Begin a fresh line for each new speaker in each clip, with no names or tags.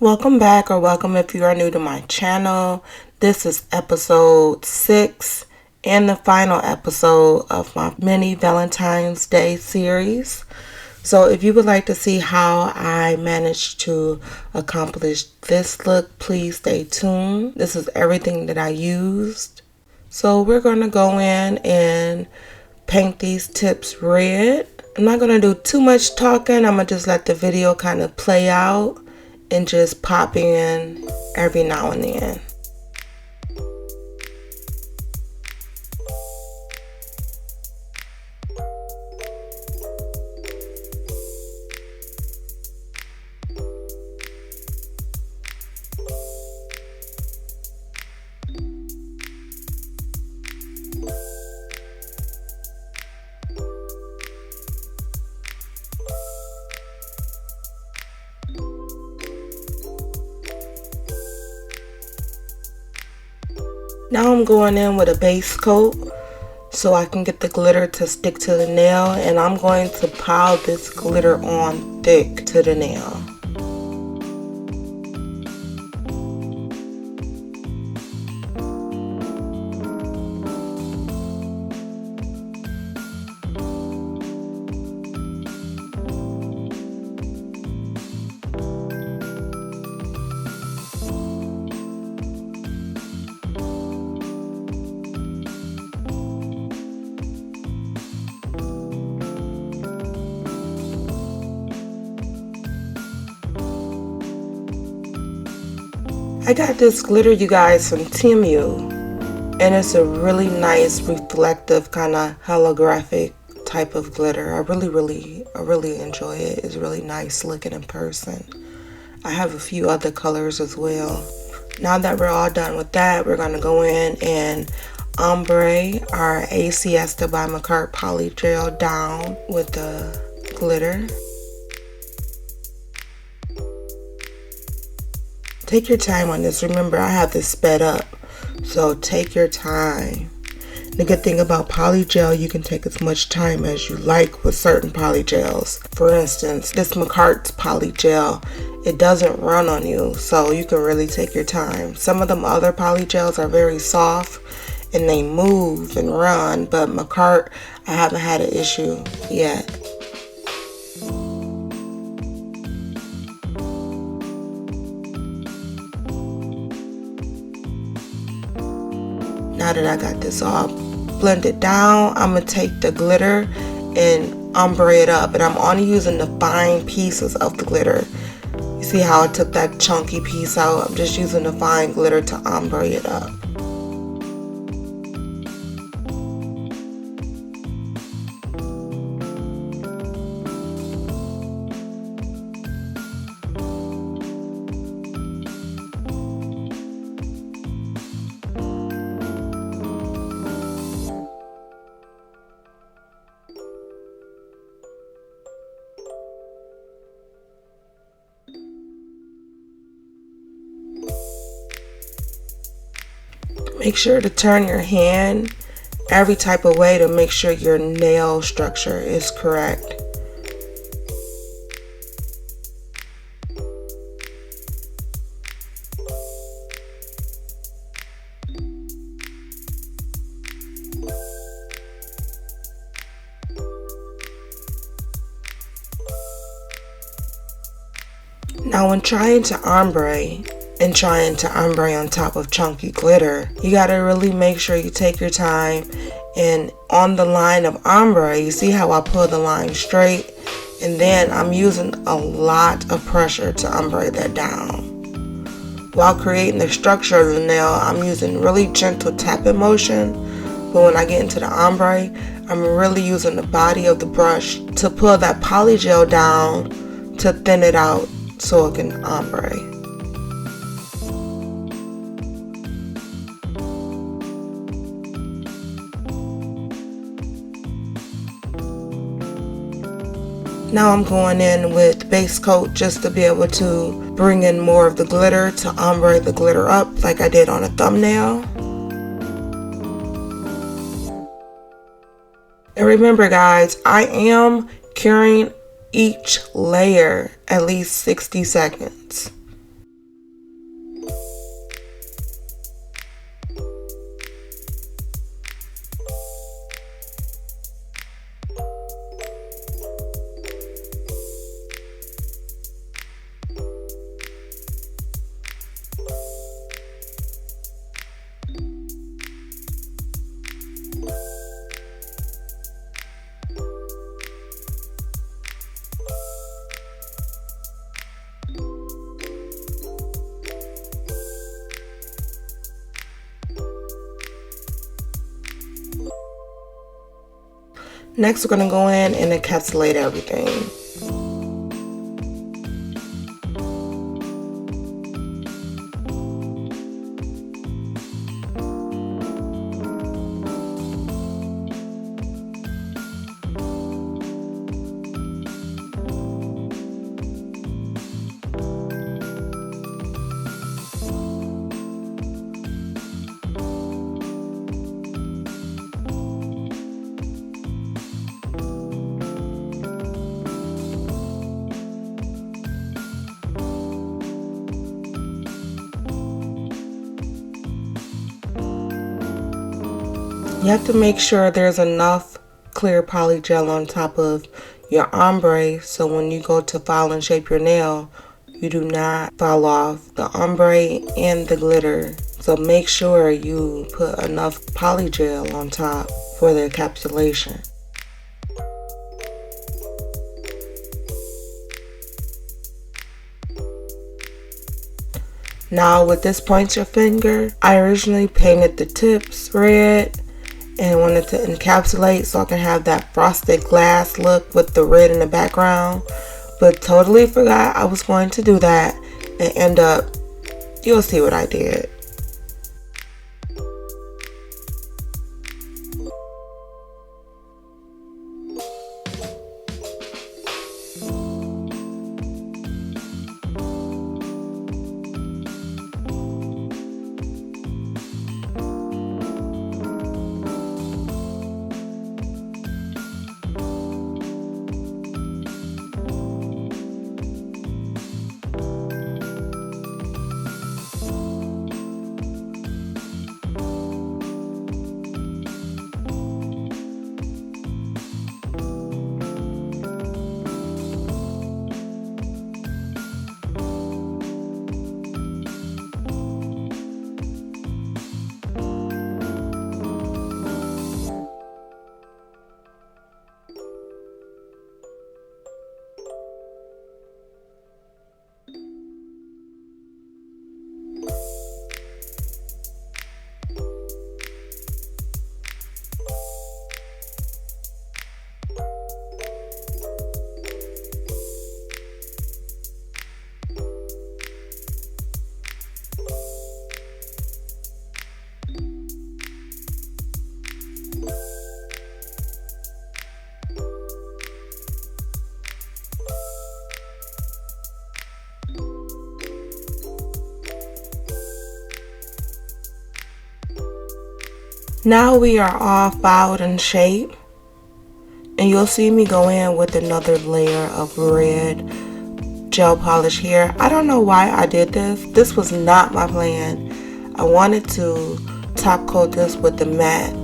Welcome back, or welcome if you are new to my channel. This is episode 6 and the final episode of my mini Valentine's Day series. So if you would like to see how I managed to accomplish this look, please stay tuned. This is everything that I used. So we're going to go in and paint these tips red. I'm not going to do too much talking. I'm going to just let the video kind of play out and just pop in every now and then. Now I'm going in with a base coat so I can get the glitter to stick to the nail, and I'm going to pile this glitter on thick to the nail. I got this glitter, you guys, from Temu, and it's a really nice reflective kind of holographic type of glitter. I really enjoy it. It's really nice looking in person. I have a few other colors as well. Now that we're all done with that, we're going to go in and ombre our ACS by makartt polygel down with the glitter. Take your time on this. Remember, I have this sped up, so take your time. The good thing about polygel, you can take as much time as you like with certain polygels. For instance, this makartt polygel, it doesn't run on you, so you can really take your time. Some of them other polygels are very soft and they move and run, but makartt, I haven't had an issue yet. Now that I got this all blended down, I'm going to take the glitter and ombre it up. And I'm only using the fine pieces of the glitter. You see how I took that chunky piece out? I'm just using the fine glitter to ombre it up. Make sure to turn your hand every type of way to make sure your nail structure is correct. Now when trying to ombre on top of chunky glitter, you gotta really make sure you take your time, and on the line of ombre, you see how I pull the line straight, and then I'm using a lot of pressure to ombre that down. While creating the structure of the nail, I'm using really gentle tapping motion, but when I get into the ombre, I'm really using the body of the brush to pull that polygel down to thin it out so it can ombre. Now I'm going in with base coat just to be able to bring in more of the glitter, to ombre the glitter up like I did on a thumbnail. And remember guys, I am curing each layer at least 60 seconds. Next, we're going to go in and encapsulate everything. You have to make sure there's enough clear polygel on top of your ombre so when you go to file and shape your nail, you do not fall off the ombre and the glitter. So make sure you put enough polygel on top for the encapsulation. Now with this pointer finger, I originally painted the tips red and wanted to encapsulate so I can have that frosted glass look with the red in the background, but totally forgot I was going to do that and end up, you'll see what I did. Now we are all filed and shaped, and you'll see me go in with another layer of red gel polish here. I don't know why I did this. This was not my plan. I wanted to top coat this with the matte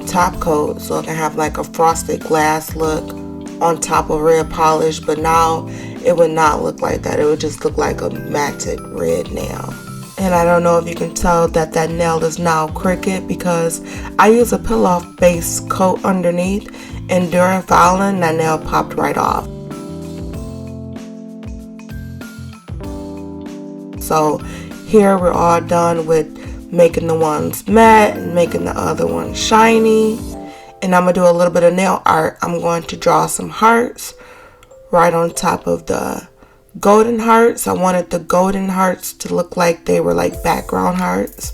top coat so it can have like a frosted glass look on top of red polish, but now it would not look like that. It would just look like a matted red nail. And I don't know if you can tell that that nail is now crooked because I use a peel-off base coat underneath, and during filing that nail popped right off. So here we're all done with making the ones matte and making the other ones shiny. And I'm going to do a little bit of nail art. I'm going to draw some hearts right on top of the golden hearts. I wanted the golden hearts to look like they were like background hearts.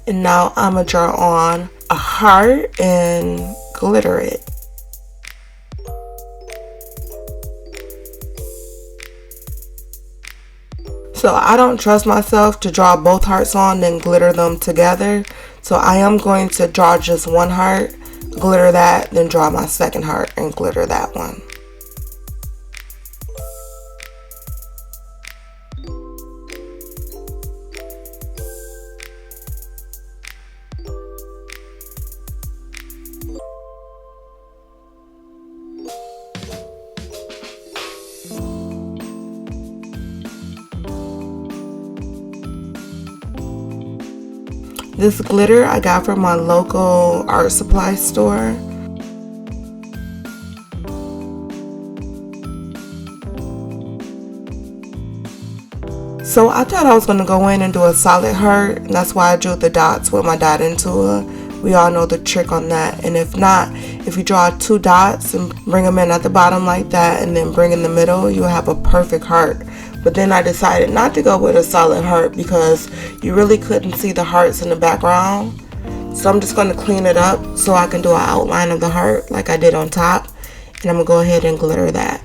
And now I'm going to draw on a heart and glitter it. So I don't trust myself to draw both hearts on then glitter them together. So I am going to draw just one heart, glitter that, then draw my second heart and glitter that one. This glitter I got from my local art supply store. So I thought I was going to go in and do a solid heart, and that's why I drew the dots with my dot in tool. we all know the trick on that. And if not, if you draw 2 dots and bring them in at the bottom like that and then bring in the middle, you'll have a perfect heart. But then I decided not to go with a solid heart because you really couldn't see the hearts in the background. So I'm just going to clean it up so I can do an outline of the heart like I did on top. And I'm going to go ahead and glitter that.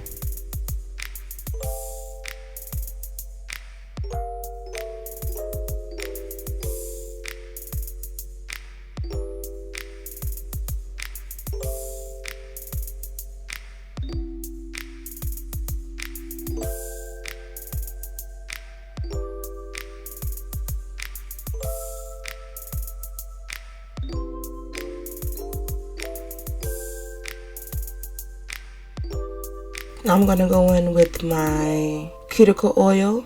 Now I'm going to go in with my cuticle oil.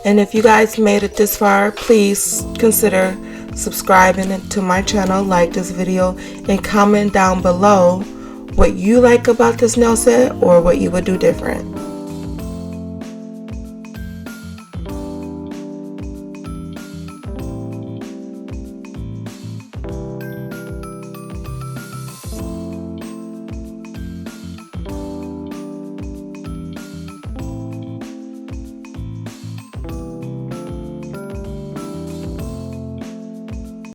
And if you guys made it this far, please consider subscribing to my channel, like this video, and comment down below what you like about this nail set or what you would do different.